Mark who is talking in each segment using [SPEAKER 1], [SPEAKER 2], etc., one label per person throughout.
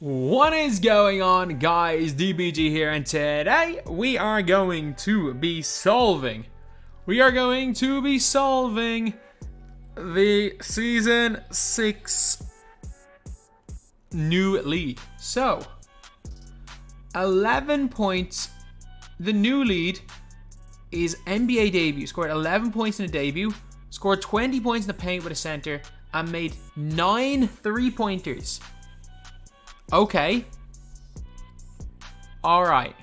[SPEAKER 1] What is going on, guys? DBG here, and today we are going to be solving the Season 6 new lead. So, 11 points. The new lead is NBA debut. Scored 11 points in the debut, scored 20 points in the paint with a center, and made 9 3-pointers. Okay. Alright.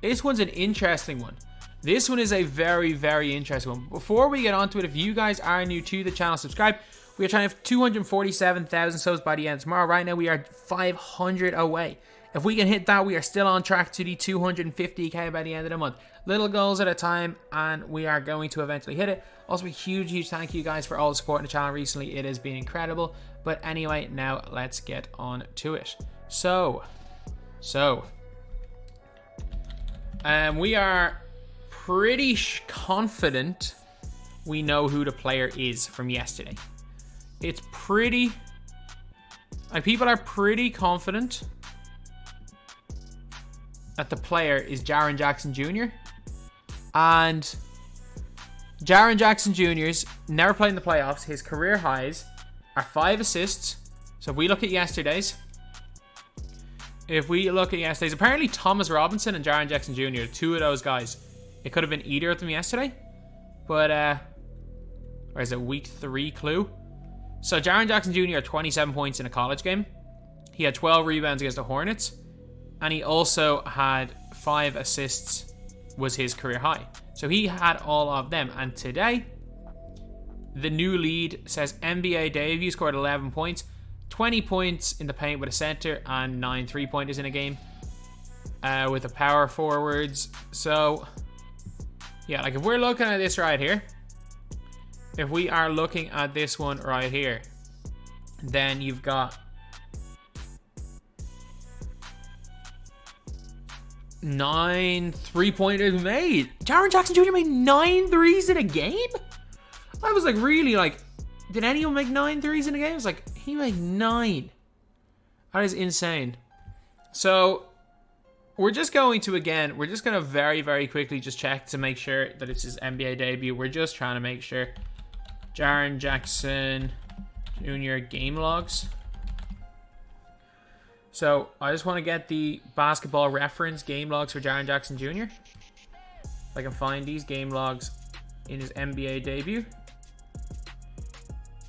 [SPEAKER 1] This one's an interesting one. This one is a very, very interesting one. Before we get onto it, if you guys are new to the channel, subscribe. We are trying to have 247,000 subs by the end of tomorrow. Right now, we are 500 away. If we can hit that, we are still on track to the 250k by the end of the month. Little goals at a time, and we are going to eventually hit it. Also, a huge, huge thank you guys for all the support in the channel recently. It has been incredible. But anyway, now let's get on to it. We are pretty confident we know who the player is from yesterday. It's pretty... people are pretty confident that the player is Jaren Jackson Jr. And Jaren Jackson Jr.'s never played in the playoffs. His career highs are 5 assists. So if we look at yesterday's, apparently Thomas Robinson and Jaren Jackson Jr., two of those guys. It could have been either of them yesterday. But, or is it week 3 clue? So Jaren Jackson Jr. had 27 points in a college game. He had 12 rebounds against the Hornets. And he also had 5 assists was his career high. So he had all of them. And today, the new lead says NBA debut, scored 11 points. 20 points in the paint with a center and 9 3-pointers in a game. With the power forwards. So, yeah, like if we're looking at this right here. If we are looking at this one right here. Then you've got 9 3-pointers made. Jaren Jackson Jr. made 9 threes in a game? I was like, really, like, did anyone make 9 threes in a game? I was like, he made 9. That is insane. So, we're just going to very, very quickly just check to make sure that it's his NBA debut. We're just trying to make sure. Jaren Jackson Jr. game logs. So, I just want to get the basketball reference game logs for Jaren Jackson Jr. If I can find these game logs in his NBA debut.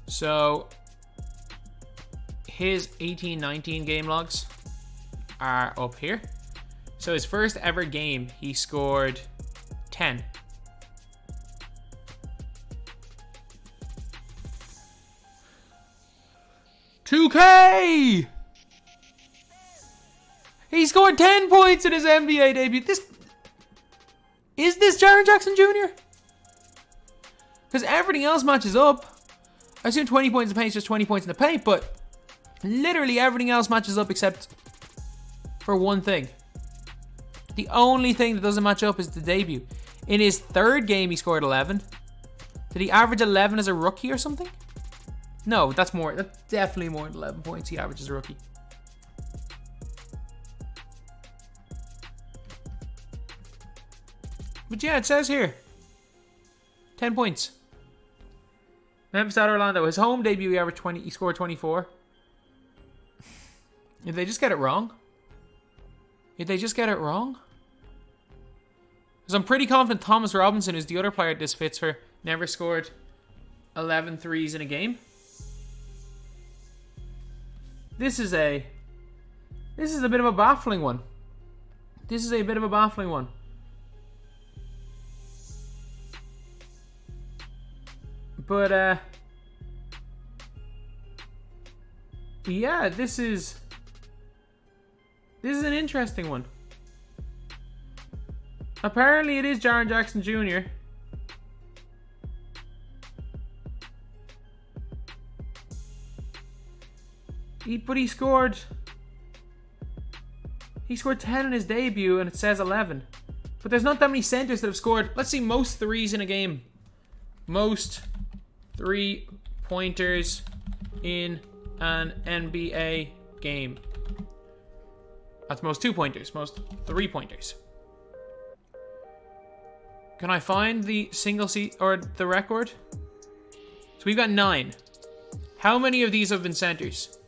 [SPEAKER 1] So, his 18-19 game logs are up here. So, his first ever game, he scored 10. $2K! He scored 10 points in his NBA debut. Is this Jaren Jackson Jr.? Because everything else matches up. I assume 20 points in the paint is just 20 points in the paint, but literally everything else matches up except for one thing. The only thing that doesn't match up is the debut. In his third game, he scored 11. Did he average 11 as a rookie or something? No, that's more. That's definitely more than 11 points he averaged as a rookie. But yeah, it says here 10 points. Memphis at Orlando. His home debut, he averaged 20. He scored 24. Did they just get it wrong? Because I'm pretty confident Thomas Robinson, who's the other player this fits for, never scored 11 threes in a game. This is a bit of a baffling one. But, yeah, this is an interesting one. Apparently it is Jaren Jackson Jr. But he scored 10 in his debut, and it says 11. But there's not that many centers that have scored. Let's see, most threes in a game. Most 3-pointers in an NBA game. That's most 2-pointers, most 3-pointers. Can I find the single seat or the record? So we've got 9. How many of these have been centers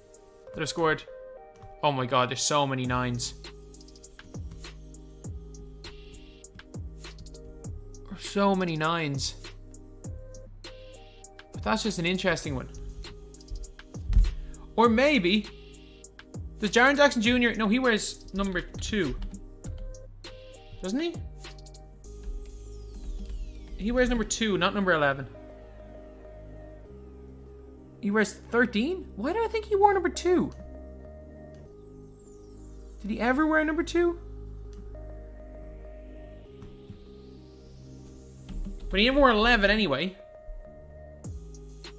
[SPEAKER 1] that have scored? Oh my god, there's so many 9s. There's so many 9s. But that's just an interesting one. Or maybe... Does Jaren Jackson Jr. No, he wears number 2. Doesn't he? He wears number 2, not number 11. He wears 13? Why do I think he wore number 2? Did he ever wear number 2? But he never wore 11 anyway.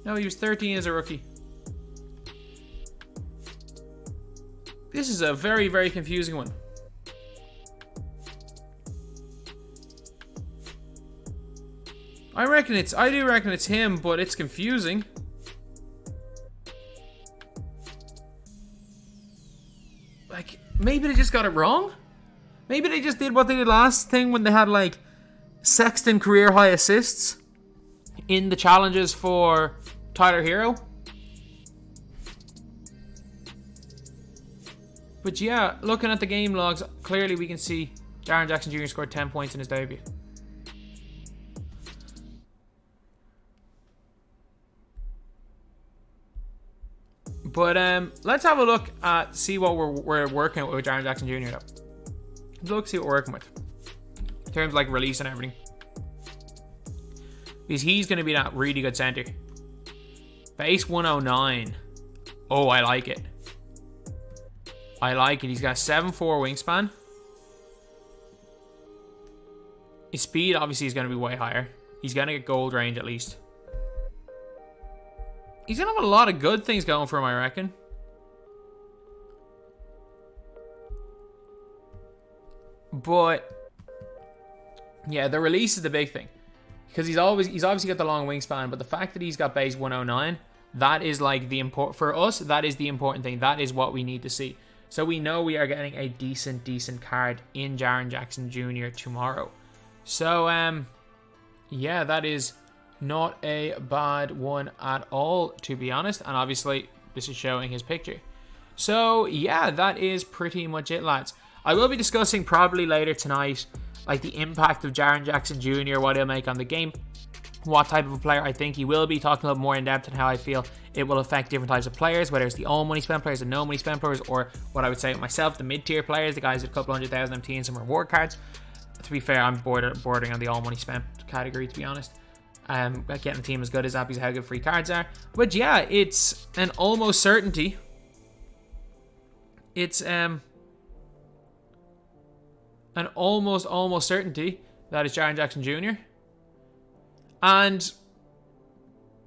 [SPEAKER 1] No, he was 13 as a rookie. This is a very, very confusing one. I do reckon it's him, but it's confusing. Like, maybe they just got it wrong? Maybe they just did what they did last thing when they had, like, Sexton career high assists in the challenges for Tyler Hero. But yeah, looking at the game logs, clearly we can see Jaren Jackson Jr. scored 10 points in his debut. But let's have a look at, see what we're working with Jaren Jackson Jr. though. Let's look, see what we're working with. In terms of like release and everything. Because he's going to be that really good center. Base 109. Oh, I like it. I like it. He's got 7'4" wingspan. His speed obviously is going to be way higher. He's going to get gold range at least. He's going to have a lot of good things going for him, I reckon. But yeah, the release is the big thing. Because he's obviously got the long wingspan, but the fact that he's got base 109, that is like the important for us, that is the important thing. That is what we need to see. So we know we are getting a decent card in Jaren Jackson Jr. tomorrow. So, yeah, that is not a bad one at all, to be honest. And obviously, this is showing his picture. So, yeah, that is pretty much it, lads. I will be discussing probably later tonight, like the impact of Jaren Jackson Jr., what he'll make on the game, what type of a player I think he will be, talking a little more in depth on how I feel it will affect different types of players, whether it's the all money spend players and no money spend players, or what I would say myself, the mid-tier players, the guys with a couple 100,000 MT and some reward cards. To be fair, I'm bordering on the all money spent category, to be honest. Getting the team as good as that because of how good free cards are. But yeah, it's an almost certainty. It's an almost certainty that it's Jaren Jackson Jr. And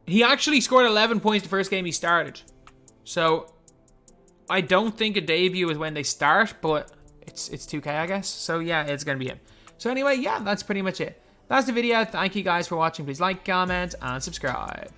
[SPEAKER 1] he actually scored 11 points the first game he started. So I don't think a debut is when they start, but it's 2K, I guess. So yeah, it's going to be him. So anyway, yeah, that's pretty much it. That's the video. Thank you guys for watching. Please like, comment, and subscribe.